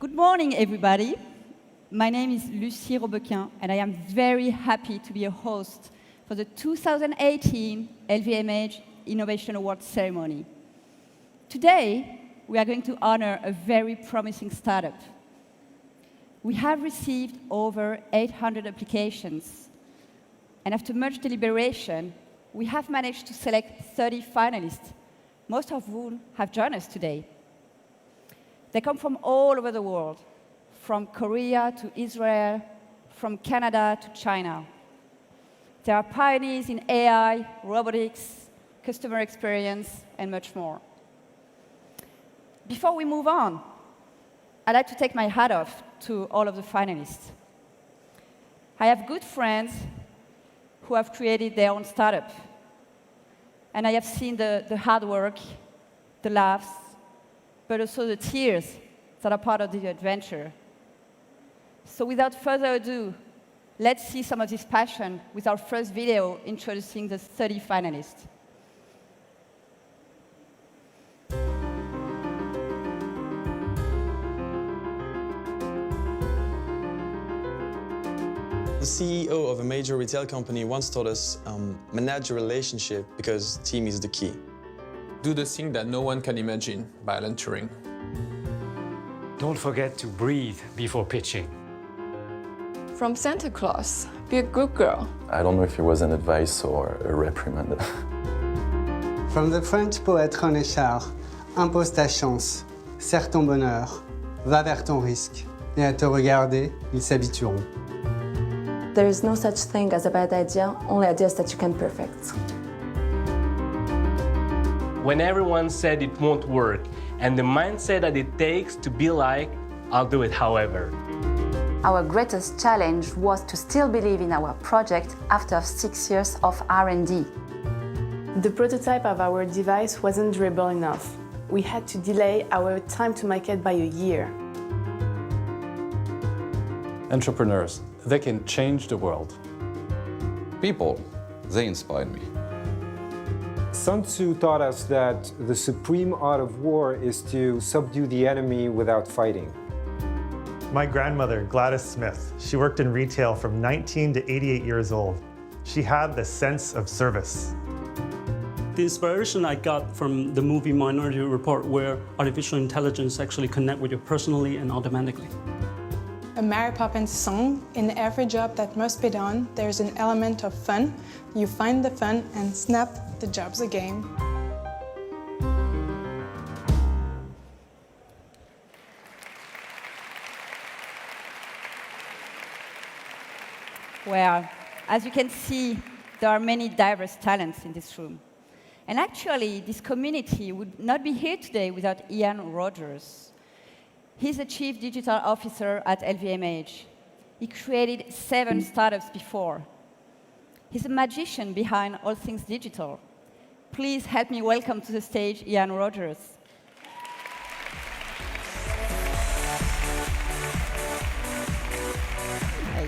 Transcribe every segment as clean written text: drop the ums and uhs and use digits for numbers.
Good morning, everybody. My name is Lucie Robequin, and I am very happy to be a host for the 2018 LVMH Innovation Awards ceremony. Today, we are going to honor a very promising startup. We have received over 800 applications, and after much deliberation, we have managed to select 30 finalists, most of whom have joined us today. They come from all over the world, from Korea to Israel, from Canada to China. They are pioneers in AI, robotics, customer experience, and much more. Before we move on, I'd like to take my hat off to all of the finalists. I have good friends who have created their own startup, and I have seen the hard work, the laughs, but also the tears that are part of the adventure. So without further ado, let's see some of this passion with our first video introducing the 30 finalists. The CEO of a major retail company once told us, manage your relationship because team is the key. Do the thing that no one can imagine by entering. Don't forget to breathe before pitching. From Santa Claus, be a good girl. I don't know if it was an advice or a reprimand. From the French poet René Char, impose ta chance, serre ton bonheur, va vers ton risque, et à te regarder, ils s'habitueront. There is no such thing as a bad idea, only ideas that you can perfect. When everyone said it won't work, and the mindset that it takes to be like, I'll do it however. Our greatest challenge was to still believe in our project after 6 years of R&D. The prototype of our device wasn't durable enough. We had to delay our time to market by a year. Entrepreneurs, they can change the world. People, they inspired me. Sun Tzu taught us that the supreme art of war is to subdue the enemy without fighting. My grandmother, Gladys Smith, she worked in retail from 19 to 88 years old. She had the sense of service. The inspiration I got from the movie Minority Report, where artificial intelligence actually connect with you personally and automatically. A Mary Poppins song, in every job that must be done, there's an element of fun. You find the fun and snap, the job's a game. Well, as you can see, there are many diverse talents in this room. And actually, this community would not be here today without Ian Rogers. He's the Chief Digital Officer at LVMH. He created 7 startups before. He's a magician behind all things digital. Please help me welcome to the stage Ian Rogers. Hey.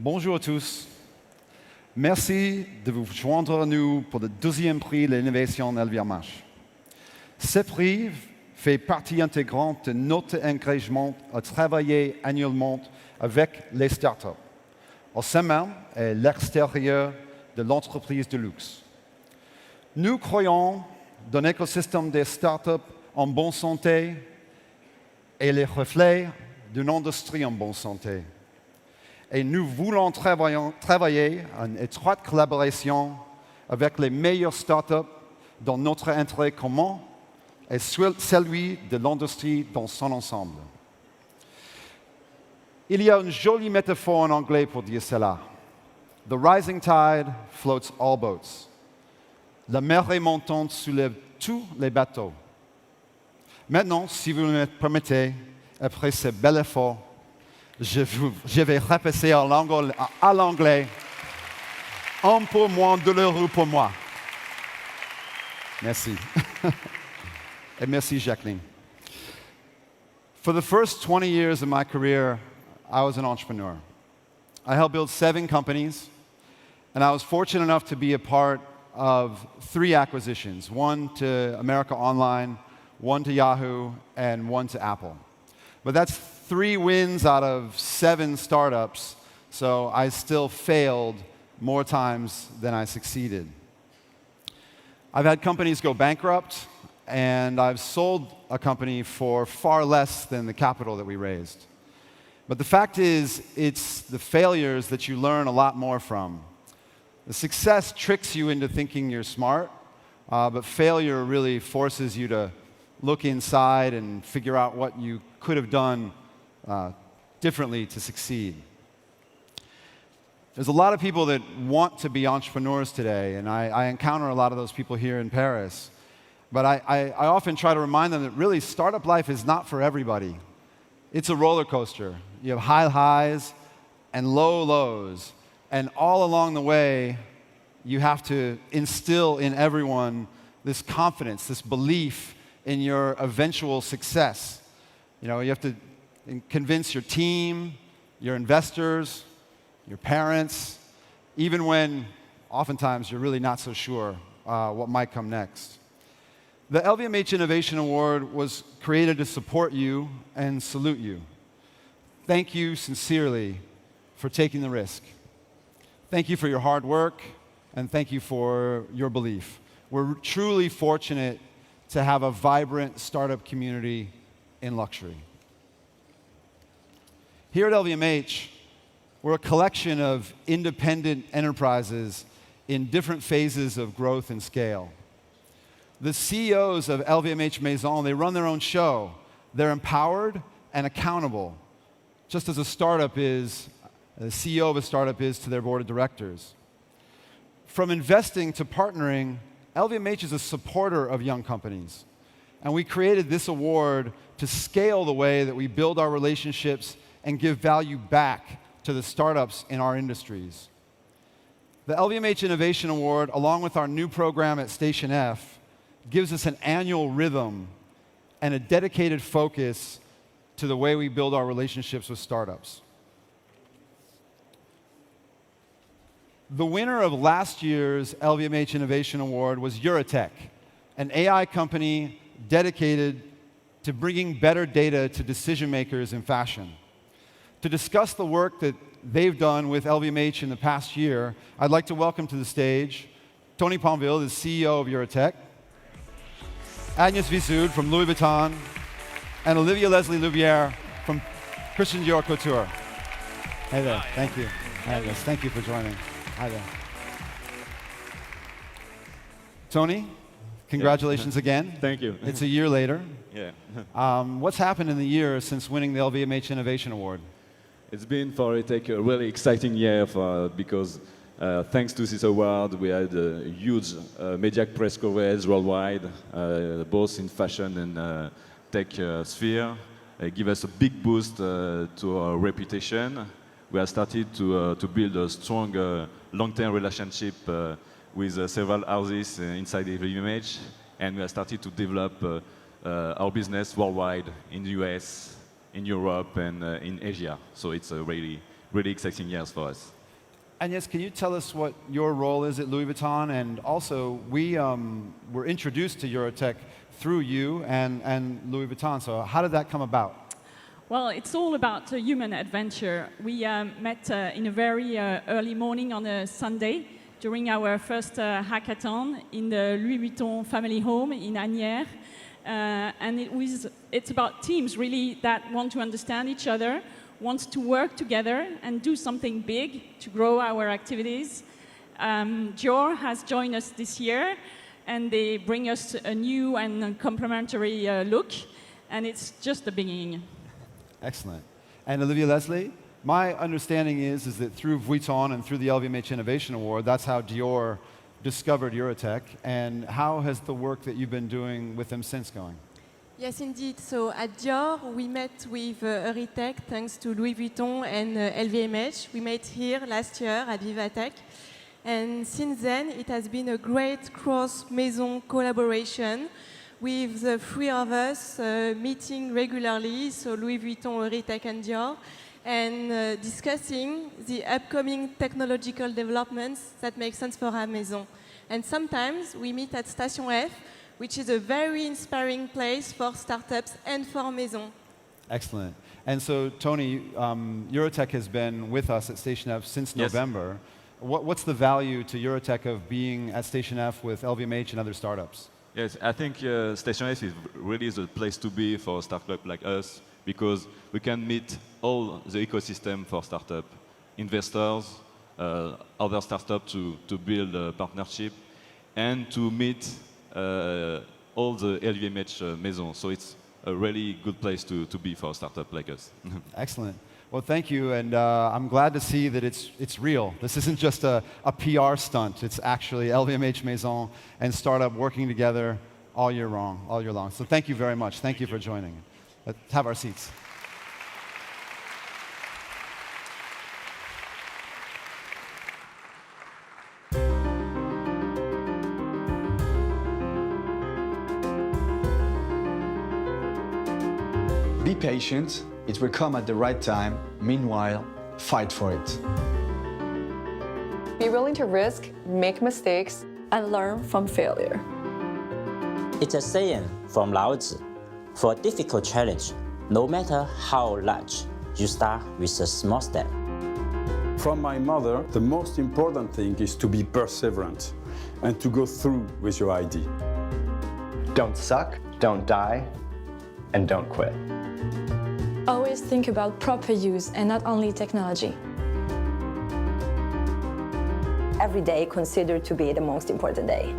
Bonjour à tous. Merci de vous joindre à nous pour le 2e prix de l'innovation LVMH. Ce prix fait partie intégrante de notre engagement à travailler annuellement avec les startups, au sein même et à l'extérieur de l'entreprise de luxe. Nous croyons dans un écosystème des startups en bonne santé et les reflets d'une industrie en bonne santé. Et nous voulons travailler en étroite collaboration avec les meilleures startups dans notre intérêt commun et celui de l'industrie dans son ensemble. Il y a une jolie métaphore en anglais pour dire cela. The rising tide floats all boats. La marée montante soulève tous les bateaux. Maintenant, si vous me permettez, après ce bel effort, je vais repasser à l'anglais, un peu moins douloureux pour moi. Merci. Et merci, Jacqueline. For the first 20 years of my career, I was an entrepreneur. I helped build 7 companies, and I was fortunate enough to be a part of 3 acquisitions, one to America Online, one to Yahoo, and one to Apple. But that's 3 wins out of 7 startups, so I still failed more times than I succeeded. I've had companies go bankrupt, and I've sold a company for far less than the capital that we raised. But the fact is, it's the failures that you learn a lot more from. The success tricks you into thinking you're smart, but failure really forces you to look inside and figure out what you could have done differently to succeed. There's a lot of people that want to be entrepreneurs today, and I encounter a lot of those people here in Paris. But I often try to remind them that really startup life is not for everybody. It's a roller coaster. You have high highs and low lows, and all along the way, you have to instill in everyone this confidence, this belief in your eventual success. You know, you have to convince your team, your investors, your parents, even when oftentimes you're really not so sure what might come next. The LVMH Innovation Award was created to support you and salute you. Thank you sincerely for taking the risk. Thank you for your hard work, and thank you for your belief. We're truly fortunate to have a vibrant startup community in luxury. Here at LVMH, we're a collection of independent enterprises in different phases of growth and scale. The CEOs of LVMH Maison, they run their own show. They're empowered and accountable, just as a startup is, the CEO of a startup is to their board of directors. From investing to partnering, LVMH is a supporter of young companies. And we created this award to scale the way that we build our relationships and give value back to the startups in our industries. The LVMH Innovation Award, along with our new program at Station F, gives us an annual rhythm and a dedicated focus to the way we build our relationships with startups. The winner of last year's LVMH Innovation Award was VivaTech, an AI company dedicated to bringing better data to decision makers in fashion. To discuss the work that they've done with LVMH in the past year, I'd like to welcome to the stage Tony Ponville, the CEO of VivaTech, Agnès Vissoud from Louis Vuitton, and Olivia Leslie Louvière from Christian Dior Couture. Hey there, thank you. Hi, guys. Thank you for joining. Hi there. Tony, congratulations again. Thank you. It's a year later. Yeah. What's happened in the year since winning the LVMH Innovation Award? It's been for VivaTech a really exciting year because thanks to this award, we had a huge media press coverage worldwide, both in fashion and tech sphere. It gave us a big boost to our reputation. We have started to build a strong long-term relationship with several houses inside the LVMH, and we have started to develop our business worldwide in the US, in Europe, and in Asia. So it's a really, really exciting year for us. Agnès, can you tell us what your role is at Louis Vuitton? And also, we were introduced to VivaTech through you and Louis Vuitton. So how did that come about? Well, it's all about a human adventure. We met in a very early morning on a Sunday during our first hackathon in the Louis Vuitton family home in Asnières. And it's about teams, really, that want to understand each other, want to work together and do something big to grow our activities. Dior has joined us this year, and they bring us a new and complementary look, and it's just the beginning. Excellent. And Olivia Leslie, my understanding is that through Vuitton and through the LVMH Innovation Award, that's how Dior discovered VivaTech. And how has the work that you've been doing with them since going? Yes, indeed. So at Dior, we met with VivaTech thanks to Louis Vuitton and LVMH. We met here last year at VivaTech. And since then, it has been a great cross-maison collaboration with the 3 of us meeting regularly, so Louis Vuitton, VivaTech, and Dior. and discussing the upcoming technological developments that make sense for our maison. And sometimes we meet at Station F, which is a very inspiring place for startups and for maison. Excellent. And so, Tony, Eurotech has been with us at Station F since November. What's the value to Eurotech of being at Station F with LVMH and other startups? Yes, I think Station F is really the place to be for a startup like us, because we can meet all the ecosystem for startup, investors, other startups to build a partnership, and to meet all the LVMH maisons. So it's a really good place to be for a startup like us. Excellent. Well, thank you, and I'm glad to see that it's real. This isn't just a PR stunt. It's actually LVMH Maison and startup working together all year long. So thank you very much. Thank you for joining. Let's have our seats. Be patient, it will come at the right time. Meanwhile, fight for it. Be willing to risk, make mistakes, and learn from failure. It's a saying from Lao Tzu: for a difficult challenge, no matter how large, you start with a small step. From my mother, the most important thing is to be perseverant and to go through with your idea. Don't suck, don't die, and don't quit. Always think about proper use and not only technology. Every day considered to be the most important day.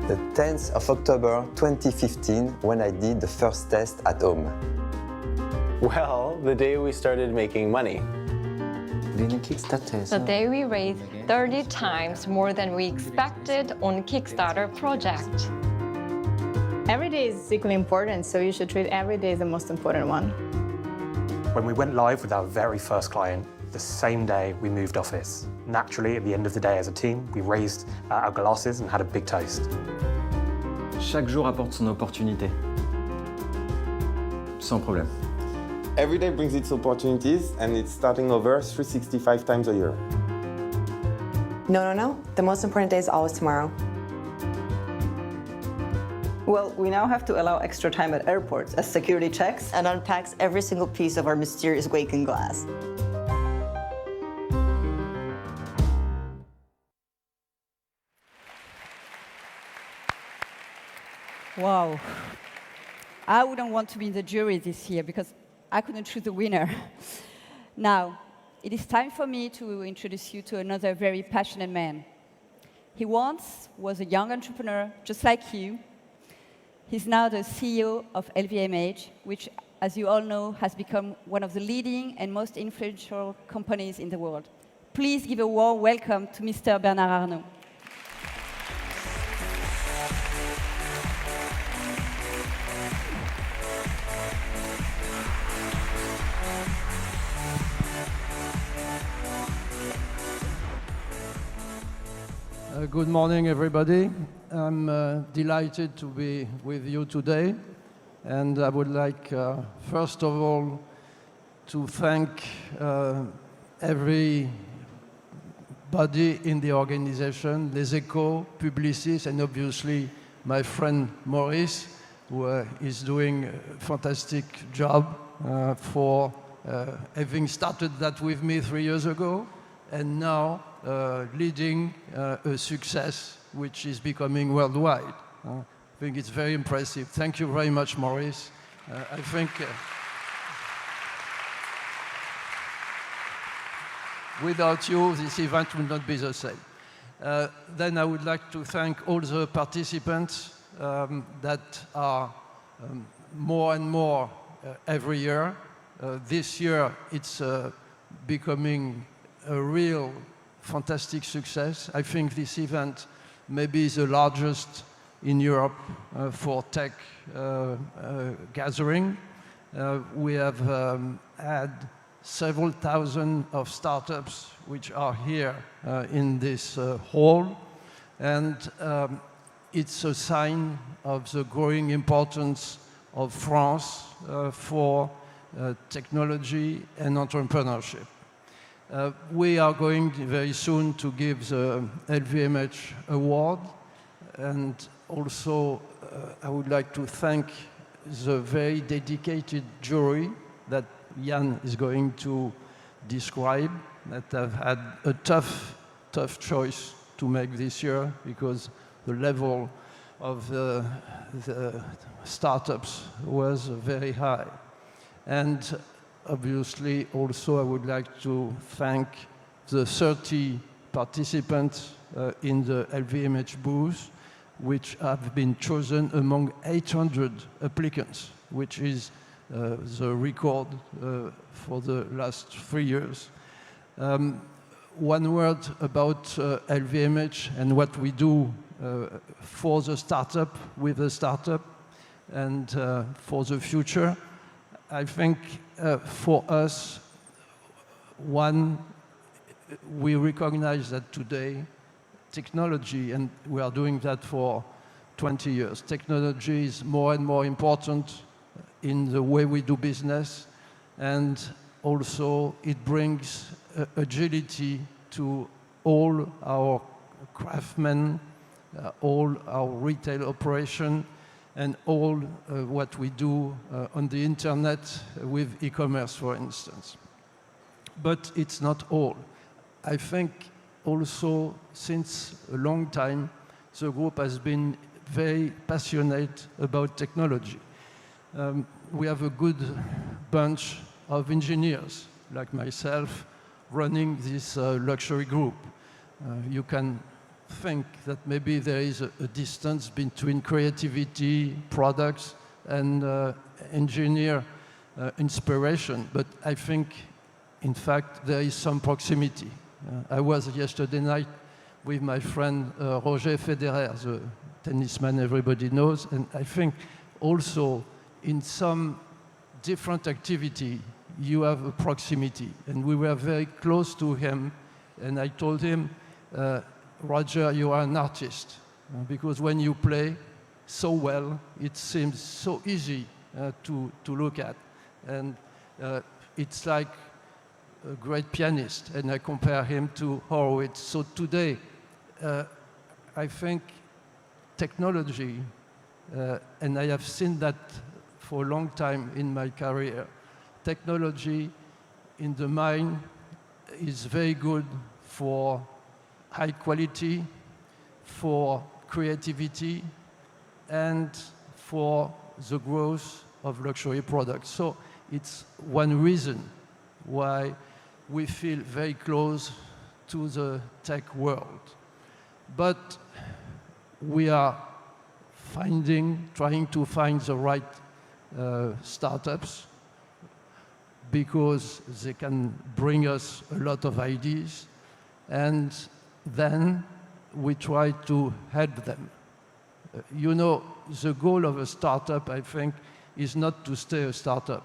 The 10th of October 2015, when I did the first test at home. Well, the day we started making money. The day we raised 30 times more than we expected on Kickstarter project. Every day is equally important, so you should treat every day as the most important one. When we went live with our very first client, the same day we moved office. Naturally, at the end of the day as a team, we raised our glasses and had a big toast. Chaque jour apporte son opportunité. Sans problème. Every day brings its opportunities, and it's starting over 365 times a year. No. The most important day is always tomorrow. Well, we now have to allow extra time at airports as security checks and unpacks every single piece of our mysterious Waken glass. Wow. I wouldn't want to be in the jury this year because I couldn't choose the winner. Now, it is time for me to introduce you to another very passionate man. He once was a young entrepreneur just like you. He's now the CEO of LVMH, which, as you all know, has become one of the leading and most influential companies in the world. Please give a warm welcome to Mr. Bernard Arnault. Good morning, everybody. I'm delighted to be with you today. And I would like, first of all, to thank everybody in the organization, Les Echos, Publicis, and obviously my friend Maurice, who is doing a fantastic job for having started that with me 3 years ago, and now leading a success which is becoming worldwide. I think it's very impressive. Thank you very much, Maurice. I think without you, this event would not be the same. Then I would like to thank all the participants that are more and more every year. This year, it's becoming a real fantastic success. I think this event maybe is the largest in Europe for tech gathering. We have had several thousand of startups which are here in this hall, and it's a sign of the growing importance of France for technology and entrepreneurship. We are going very soon to give the LVMH award, and also I would like to thank the very dedicated jury that Jan is going to describe, that have had a tough choice to make this year because the level of the startups was very high. And obviously, also, I would like to thank the 30 participants in the LVMH booth, which have been chosen among 800 applicants, which is the record for the last 3 years. One word about LVMH and what we do for the startup, with the startup, and for the future. I think for us, one, we recognize that today technology, and we are doing that for 20 years, technology is more and more important in the way we do business, and also it brings agility to all our craftsmen, all our retail operation, and all what we do on the internet with e-commerce, for instance. But it's not all. I think also since a long time, the group has been very passionate about technology. We have a good bunch of engineers, like myself, running this luxury group. You can think that maybe there is a distance between creativity, products, and engineer inspiration, but I think, in fact, there is some proximity. I was yesterday night with my friend Roger Federer, the tennisman everybody knows, and I think also in some different activity, you have a proximity. And we were very close to him, and I told him, Roger, you are an artist, because when you play so well, it seems so easy to look at. And it's like a great pianist, and I compare him to Horowitz. So today, I think technology, and I have seen that for a long time in my career, technology in the mind is very good for high quality, for creativity, and for the growth of luxury products. So it's one reason why we feel very close to the tech world. But we are trying to find the right startups, because they can bring us a lot of ideas, and then we try to help them. You know, the goal of a startup, I think, is not to stay a startup.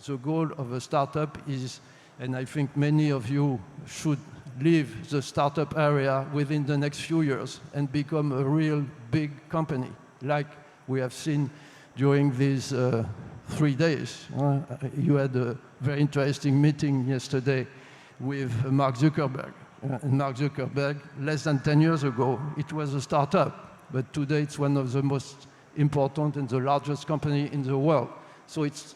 The goal of a startup is, and I think many of you should leave the startup area within the next few years and become a real big company, like we have seen during these 3 days. You had a very interesting meeting yesterday with Mark Zuckerberg. And Mark Zuckerberg, less than 10 years ago, it was a startup, but today it's one of the most important and the largest company in the world. So it's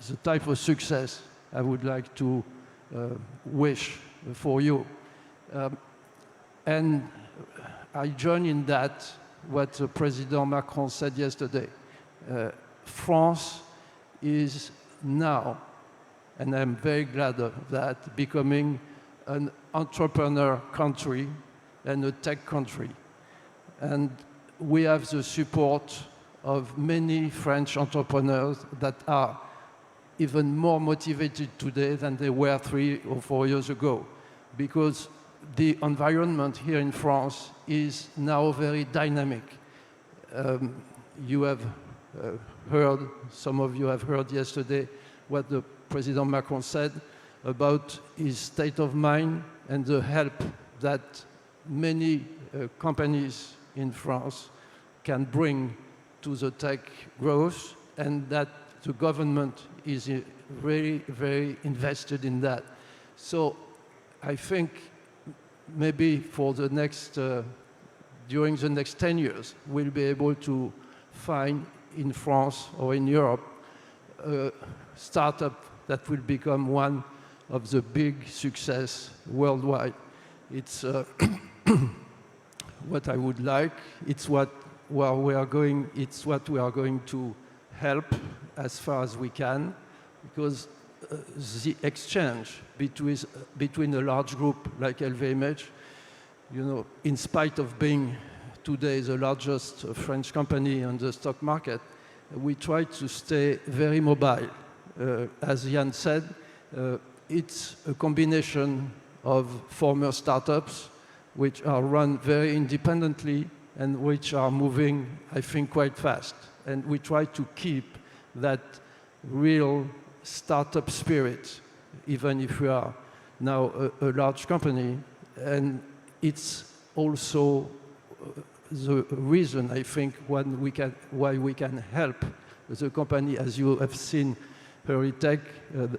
the type of success I would like to wish for you. And I join in that what President Macron said yesterday. France is now, and I'm very glad of that, becoming an entrepreneur country and a tech country. And we have the support of many French entrepreneurs that are even more motivated today than they were 3 or 4 years ago, because the environment here in France is now very dynamic. You have heard, some of you have heard yesterday what the President Macron said about his state of mind and the help that many companies in France can bring to the tech growth, and that the government is really very invested in that. So I think maybe for the next, during the next 10 years, we'll be able to find in France or in Europe a startup that will become one of the big success worldwide. It's what I would like. It's what we are going. It's what we are going to help as far as we can, because the exchange between a large group like LVMH, you know, in spite of being today the largest French company on the stock market, we try to stay very mobile. As Jan said, it's a combination of former startups which are run very independently and which are moving, I think, quite fast. And we try to keep that real startup spirit, even if we are now a large company. And it's also the reason, I think, why we can help the company, as you have seen, VivaTech,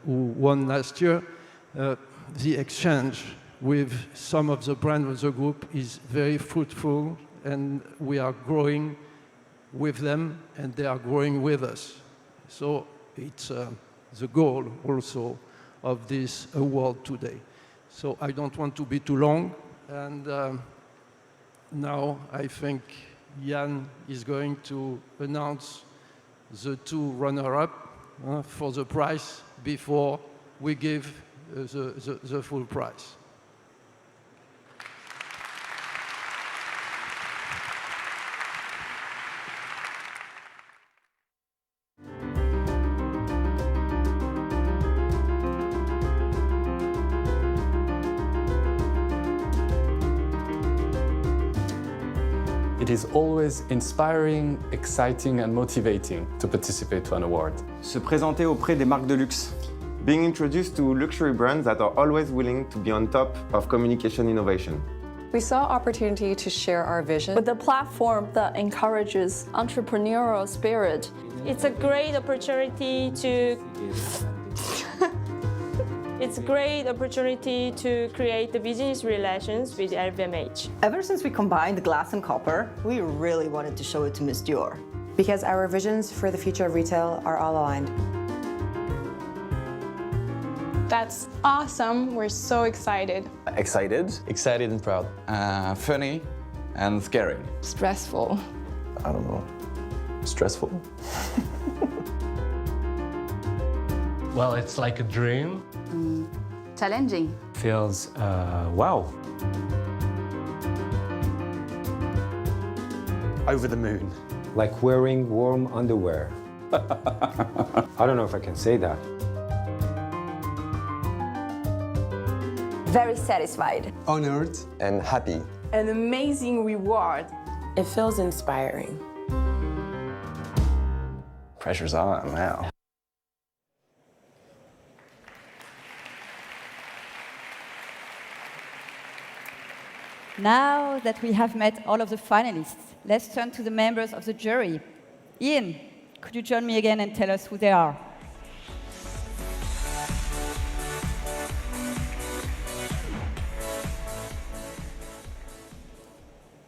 who won last year. The exchange with some of the brands of the group is very fruitful, and we are growing with them, and they are growing with us. So it's the goal also of this award today. So I don't want to be too long, and now I think Jan is going to announce the two runner-up for the prize before we give the full prize. It is always inspiring, exciting and motivating to participate to an award. Se présenter auprès des marques de luxe. Being introduced to luxury brands that are always willing to be on top of communication innovation. We saw opportunity to share our vision with a platform that encourages entrepreneurial spirit. It's a great opportunity to It's a great opportunity to create the business relations with LVMH. Ever since we combined glass and copper, we really wanted to show it to Miss Dior. Because our visions for the future of retail are all aligned. That's awesome. We're so excited. Excited. Excited and proud. Funny and scary. Stressful. I don't know. Stressful. Well, it's like a dream. Challenging. Feels, wow. Over the moon. Like wearing warm underwear. I don't know if I can say that. Very satisfied. Honored. And happy. An amazing reward. It feels inspiring. Pressure's on now. Now that we have met all of the finalists, let's turn to the members of the jury. Ian, could you join me again and tell us who they are?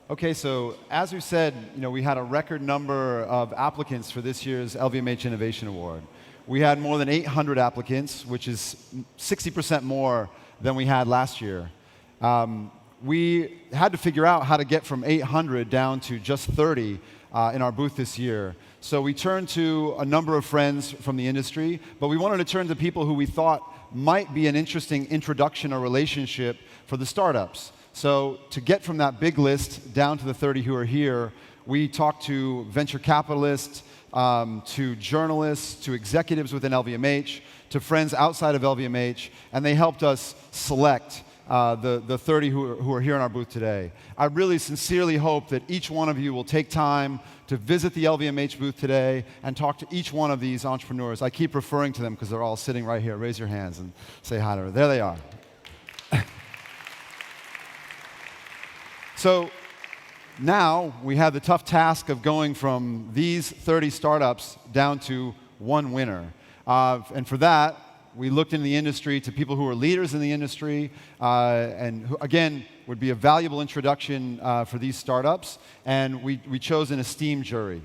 Okay, so as we said, we had a record number of applicants for this year's LVMH Innovation Award. We had more than 800 applicants, which is 60% more than we had last year. We had to figure out how to get from 800 down to just 30 in our booth this year. So we turned to a number of friends from the industry, but we wanted to turn to people who we thought might be an interesting introduction or relationship for the startups. So to get from that big list down to the 30 who are here, we talked to venture capitalists, to journalists, to executives within LVMH, to friends outside of LVMH, and they helped us select the 30 who are here in our booth today. I really sincerely hope that each one of you will take time to visit the LVMH booth today and talk to each one of these entrepreneurs. I keep referring to them because they're all sitting right here. Raise your hands and say hi to them. There they are. So now we have the tough task of going from these 30 startups down to one winner. And for that, we looked in the industry to people who are leaders in the industry and who, again, would be a valuable introduction for these startups. And we chose an esteemed jury.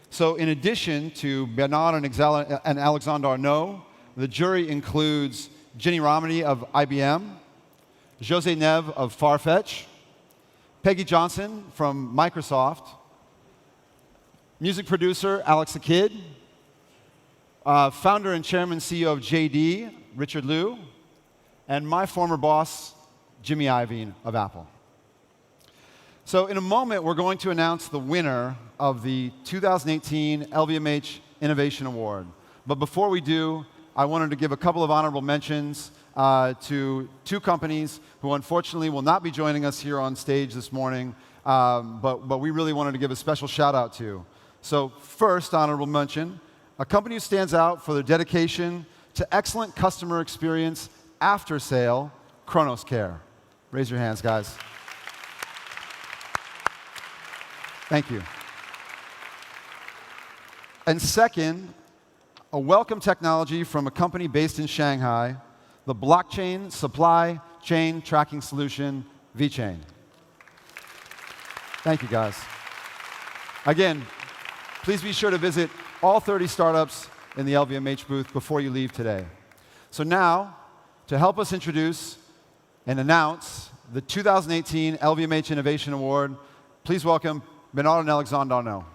So in addition to Bernard and Alexandre Arnault, the jury includes Ginny Romney of IBM, José Neve of Farfetch, Peggy Johnson from Microsoft, music producer Alex the Kid, founder and chairman CEO of JD, Richard Liu, and my former boss, Jimmy Iovine of Apple. So in a moment, we're going to announce the winner of the 2018 LVMH Innovation Award. But before we do, I wanted to give a couple of honorable mentions to two companies who unfortunately will not be joining us here on stage this morning, but we really wanted to give a special shout out to. So first honorable mention, a company who stands out for their dedication to excellent customer experience after sale, Kronos Care. Raise your hands, guys. Thank you. And second, a welcome technology from a company based in Shanghai, the blockchain supply chain tracking solution, VeChain. Thank you, guys. Again, please be sure to visit all 30 startups in the LVMH booth before you leave today. So now, to help us introduce and announce the 2018 LVMH Innovation Award, please welcome Bernard and Alexandre Arnault.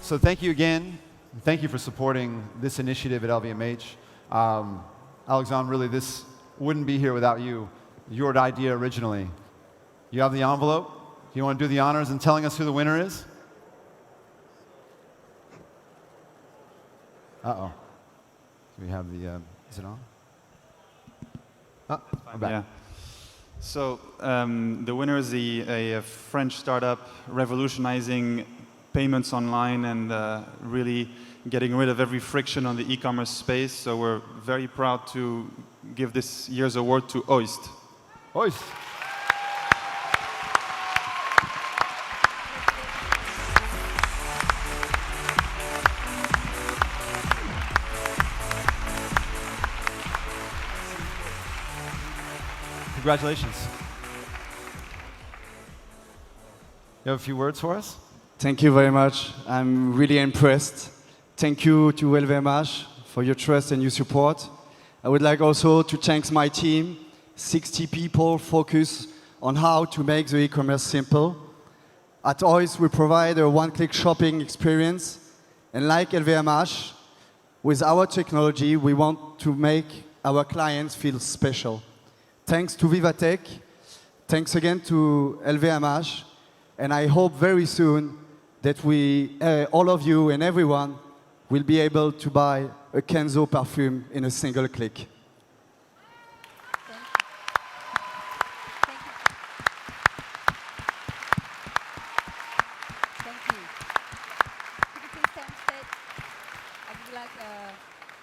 So thank you again. Thank you for supporting this initiative at LVMH. Alexandre, really, this wouldn't be here without you. Your idea originally. You have the envelope. Do you want to do the honors in telling us who the winner is? Uh-oh. Do we have the, is it on? Oh, I'm back. Yeah. So the winner is a French startup revolutionizing payments online and really getting rid of every friction on the e-commerce space. So we're very proud to give this year's award to Oist. Oist. Congratulations. You have a few words for us? Thank you very much. I'm really impressed. Thank you to LVMH for your trust and your support. I would like also to thank my team, 60 people focused on how to make the e-commerce simple. At Oist, we provide a one-click shopping experience. And like LVMH, with our technology, we want to make our clients feel special. Thanks to VivaTech. Thanks again to LVMH. And I hope very soon that we, all of you and everyone, will be able to buy a Kenzo perfume in a single click.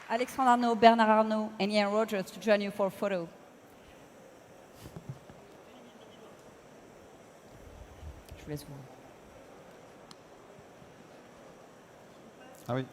Alexandre Arnault, Bernard Arnault, and Ian Rogers to join you for a photo. Je vous laisse voir. Ah oui.